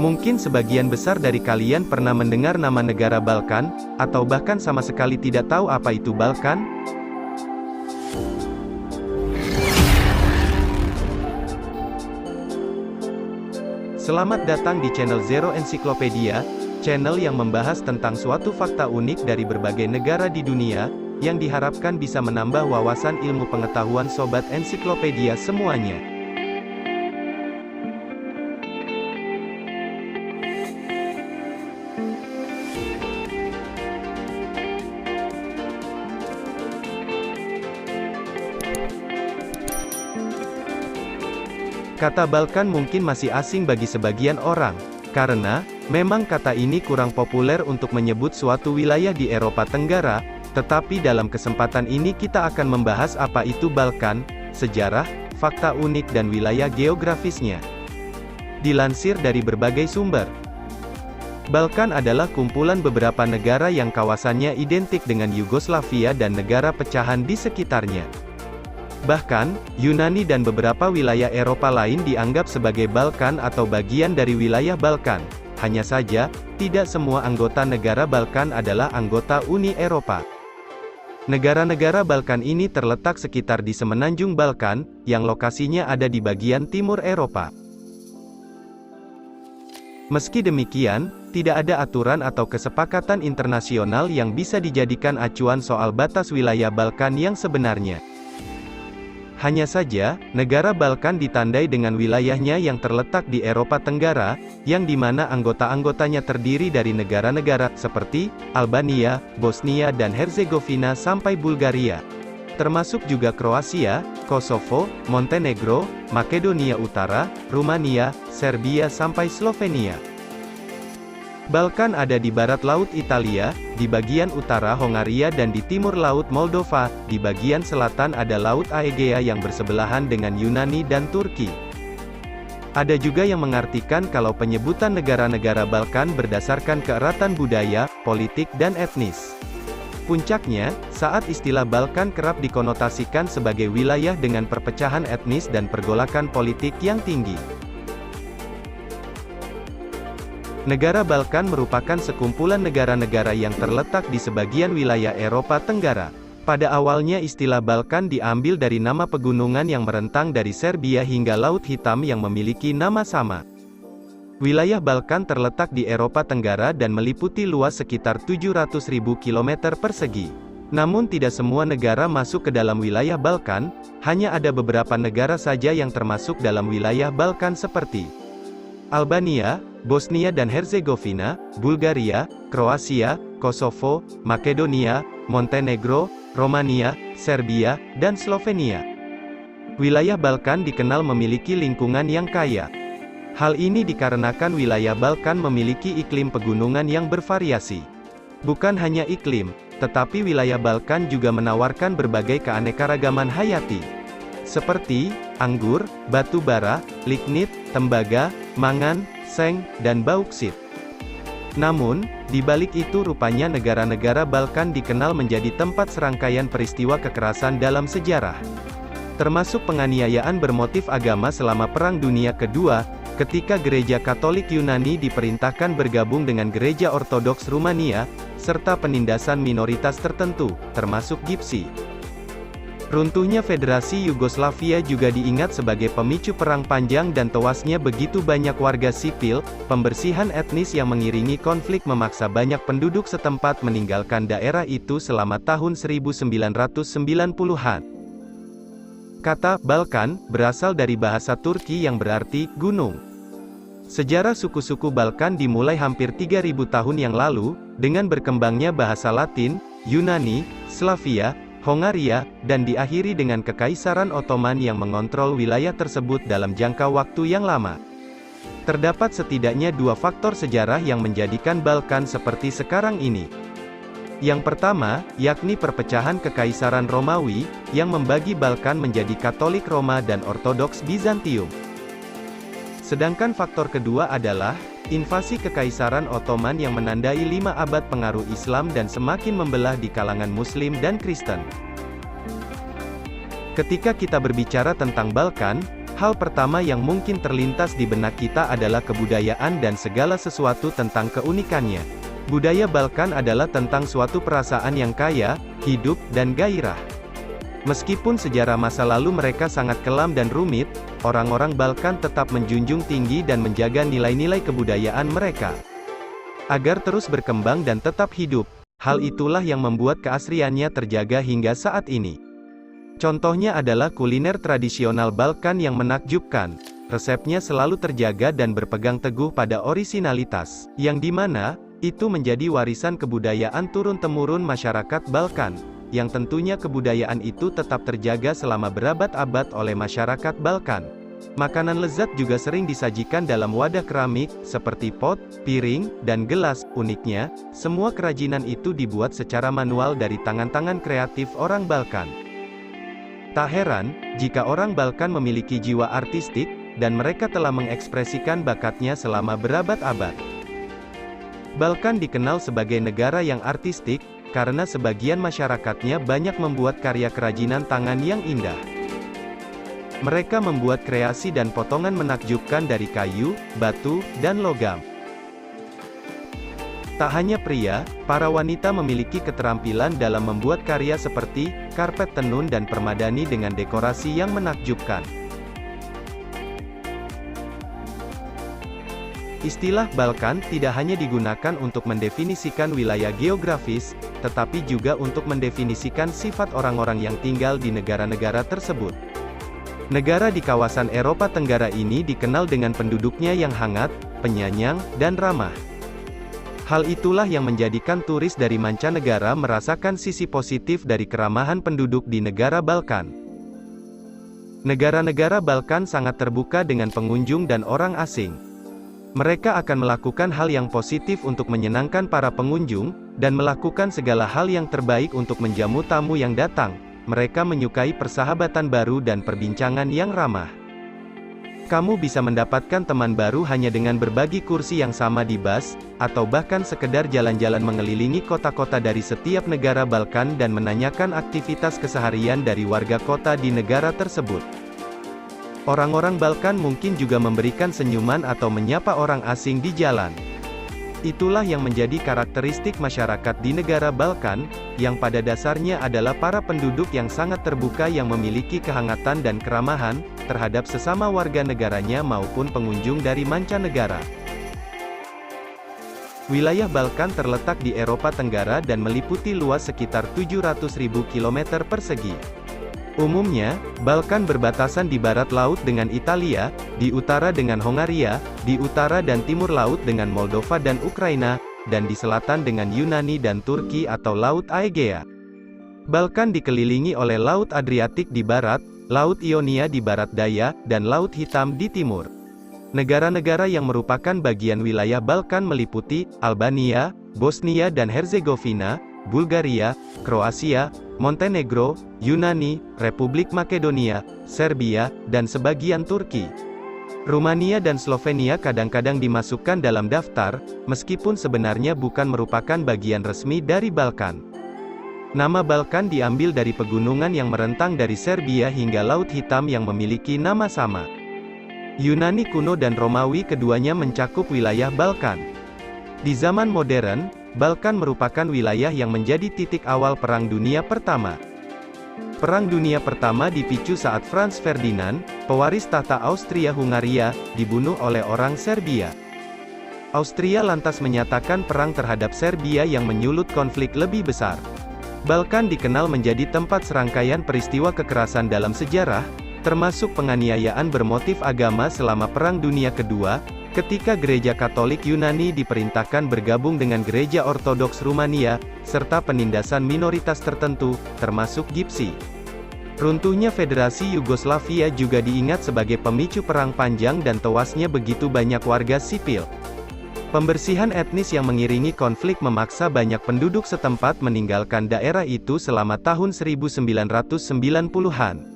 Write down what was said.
Mungkin sebagian besar dari kalian pernah mendengar nama negara Balkan, atau bahkan sama sekali tidak tahu apa itu Balkan. Selamat datang di channel Zero Encyclopedia, channel yang membahas tentang suatu fakta unik dari berbagai negara di dunia, yang diharapkan bisa menambah wawasan ilmu pengetahuan sobat ensiklopedia semuanya. Kata Balkan mungkin masih asing bagi sebagian orang, karena memang kata ini kurang populer untuk menyebut suatu wilayah di Eropa Tenggara, tetapi dalam kesempatan ini kita akan membahas apa itu Balkan, sejarah, fakta unik dan wilayah geografisnya. Dilansir dari berbagai sumber, Balkan adalah kumpulan beberapa negara yang kawasannya identik dengan Yugoslavia dan negara pecahan di sekitarnya. Bahkan, Yunani dan beberapa wilayah Eropa lain dianggap sebagai Balkan atau bagian dari wilayah Balkan. Hanya saja, tidak semua anggota negara Balkan adalah anggota Uni Eropa. Negara-negara Balkan ini terletak sekitar di semenanjung Balkan, yang lokasinya ada di bagian timur Eropa. Meski demikian, tidak ada aturan atau kesepakatan internasional yang bisa dijadikan acuan soal batas wilayah Balkan yang sebenarnya. Hanya saja, negara Balkan ditandai dengan wilayahnya yang terletak di Eropa Tenggara, yang dimana anggota-anggotanya terdiri dari negara-negara seperti Albania, Bosnia dan Herzegovina sampai Bulgaria. Termasuk juga Kroasia, Kosovo, Montenegro, Makedonia Utara, Rumania, Serbia sampai Slovenia. Balkan ada di barat laut Italia, di bagian utara Hongaria dan di timur laut Moldova, di bagian selatan ada Laut Aegea yang bersebelahan dengan Yunani dan Turki. Ada juga yang mengartikan kalau penyebutan negara-negara Balkan berdasarkan keeratan budaya, politik dan etnis. Puncaknya, saat istilah Balkan kerap dikonotasikan sebagai wilayah dengan perpecahan etnis dan pergolakan politik yang tinggi. Negara Balkan merupakan sekumpulan negara-negara yang terletak di sebagian wilayah Eropa Tenggara. Pada awalnya istilah Balkan diambil dari nama pegunungan yang merentang dari Serbia hingga Laut Hitam yang memiliki nama sama. Wilayah Balkan terletak di Eropa Tenggara dan meliputi luas sekitar 700.000 km persegi. Namun tidak semua negara masuk ke dalam wilayah Balkan, hanya ada beberapa negara saja yang termasuk dalam wilayah Balkan seperti Albania, Bosnia dan Herzegovina, Bulgaria, Kroasia, Kosovo, Makedonia, Montenegro, Romania, Serbia, dan Slovenia. Wilayah Balkan dikenal memiliki lingkungan yang kaya. Hal ini dikarenakan wilayah Balkan memiliki iklim pegunungan yang bervariasi. Bukan hanya iklim, tetapi wilayah Balkan juga menawarkan berbagai keanekaragaman hayati, seperti anggur, batu bara, lignit, tembaga, mangan, seng, dan bauksit. Namun, di balik itu rupanya negara-negara Balkan dikenal menjadi tempat serangkaian peristiwa kekerasan dalam sejarah. Termasuk penganiayaan bermotif agama selama Perang Dunia Kedua, ketika Gereja Katolik Yunani diperintahkan bergabung dengan Gereja Ortodoks Rumania, serta penindasan minoritas tertentu, termasuk Gipsi. Runtuhnya Federasi Yugoslavia juga diingat sebagai pemicu perang panjang dan tewasnya begitu banyak warga sipil. Pembersihan etnis yang mengiringi konflik memaksa banyak penduduk setempat meninggalkan daerah itu selama tahun 1990-an. Kata Balkan berasal dari bahasa Turki yang berarti gunung. Sejarah suku-suku Balkan dimulai hampir 3.000 tahun yang lalu, dengan berkembangnya bahasa Latin, Yunani, Slavia, Hongaria, dan diakhiri dengan Kekaisaran Ottoman yang mengontrol wilayah tersebut dalam jangka waktu yang lama. Terdapat setidaknya dua faktor sejarah yang menjadikan Balkan seperti sekarang ini. Yang pertama, yakni perpecahan Kekaisaran Romawi, yang membagi Balkan menjadi Katolik Roma dan Ortodoks Bizantium. Sedangkan faktor kedua adalah invasi Kekaisaran Ottoman yang menandai 5 abad pengaruh Islam dan semakin membelah di kalangan Muslim dan Kristen. Ketika kita berbicara tentang Balkan, Hal pertama yang mungkin terlintas di benak kita adalah kebudayaan dan segala sesuatu tentang keunikannya. Budaya Balkan adalah tentang suatu perasaan yang kaya, hidup, dan gairah. Meskipun sejarah masa lalu mereka sangat kelam dan rumit, orang-orang Balkan tetap menjunjung tinggi dan menjaga nilai-nilai kebudayaan mereka. Agar terus berkembang dan tetap hidup, hal itulah yang membuat keasriannya terjaga hingga saat ini. Contohnya adalah kuliner tradisional Balkan yang menakjubkan. Resepnya selalu terjaga dan berpegang teguh pada orisinalitas, yang dimana, itu menjadi warisan kebudayaan turun-temurun masyarakat Balkan, yang tentunya kebudayaan itu tetap terjaga selama berabad-abad oleh masyarakat Balkan. Makanan lezat juga sering disajikan dalam wadah keramik, seperti pot, piring, dan gelas. Uniknya, semua kerajinan itu dibuat secara manual dari tangan-tangan kreatif orang Balkan. Tak heran, jika orang Balkan memiliki jiwa artistik, dan mereka telah mengekspresikan bakatnya selama berabad-abad. Balkan dikenal sebagai negara yang artistik, karena sebagian masyarakatnya banyak membuat karya kerajinan tangan yang indah. Mereka membuat kreasi dan potongan menakjubkan dari kayu, batu, dan logam. Tak hanya pria, para wanita memiliki keterampilan dalam membuat karya seperti karpet tenun dan permadani dengan dekorasi yang menakjubkan. Istilah Balkan tidak hanya digunakan untuk mendefinisikan wilayah geografis, tetapi juga untuk mendefinisikan sifat orang-orang yang tinggal di negara-negara tersebut. Negara di kawasan Eropa Tenggara ini dikenal dengan penduduknya yang hangat, penyayang, dan ramah. Hal itulah yang menjadikan turis dari mancanegara merasakan sisi positif dari keramahan penduduk di negara Balkan. Negara-negara Balkan sangat terbuka dengan pengunjung dan orang asing. Mereka akan melakukan hal yang positif untuk menyenangkan para pengunjung, dan melakukan segala hal yang terbaik untuk menjamu tamu yang datang. Mereka menyukai persahabatan baru dan perbincangan yang ramah. Kamu bisa mendapatkan teman baru hanya dengan berbagi kursi yang sama di bus, atau bahkan sekedar jalan-jalan mengelilingi kota-kota dari setiap negara Balkan dan menanyakan aktivitas keseharian dari warga kota di negara tersebut. Orang-orang Balkan mungkin juga memberikan senyuman atau menyapa orang asing di jalan. Itulah yang menjadi karakteristik masyarakat di negara Balkan, yang pada dasarnya adalah para penduduk yang sangat terbuka yang memiliki kehangatan dan keramahan, terhadap sesama warga negaranya maupun pengunjung dari mancanegara. Wilayah Balkan terletak di Eropa Tenggara dan meliputi luas sekitar 700.000 km persegi. Umumnya, Balkan berbatasan di barat laut dengan Italia, di utara dengan Hongaria, di utara dan timur laut dengan Moldova dan Ukraina, dan di selatan dengan Yunani dan Turki atau Laut Aegea. Balkan dikelilingi oleh Laut Adriatik di barat, Laut Ionia di barat daya, dan Laut Hitam di timur. Negara-negara yang merupakan bagian wilayah Balkan meliputi Albania, Bosnia dan Herzegovina, Bulgaria, Kroasia, Montenegro, Yunani, Republik Makedonia, Serbia, dan sebagian Turki. Rumania dan Slovenia kadang-kadang dimasukkan dalam daftar, meskipun sebenarnya bukan merupakan bagian resmi dari Balkan. Nama Balkan diambil dari pegunungan yang merentang dari Serbia hingga Laut Hitam yang memiliki nama sama. Yunani kuno dan Romawi keduanya mencakup wilayah Balkan. Di zaman modern, Balkan merupakan wilayah yang menjadi titik awal Perang Dunia Pertama. Perang Dunia Pertama dipicu saat Franz Ferdinand, pewaris tahta Austria-Hungaria, dibunuh oleh orang Serbia. Austria lantas menyatakan perang terhadap Serbia yang menyulut konflik lebih besar. Balkan dikenal menjadi tempat serangkaian peristiwa kekerasan dalam sejarah, termasuk penganiayaan bermotif agama selama Perang Dunia Kedua, ketika Gereja Katolik Yunani diperintahkan bergabung dengan Gereja Ortodoks Rumania, serta penindasan minoritas tertentu, termasuk Gipsi. Runtuhnya Federasi Yugoslavia juga diingat sebagai pemicu perang panjang dan tewasnya begitu banyak warga sipil. Pembersihan etnis yang mengiringi konflik memaksa banyak penduduk setempat meninggalkan daerah itu selama tahun 1990-an.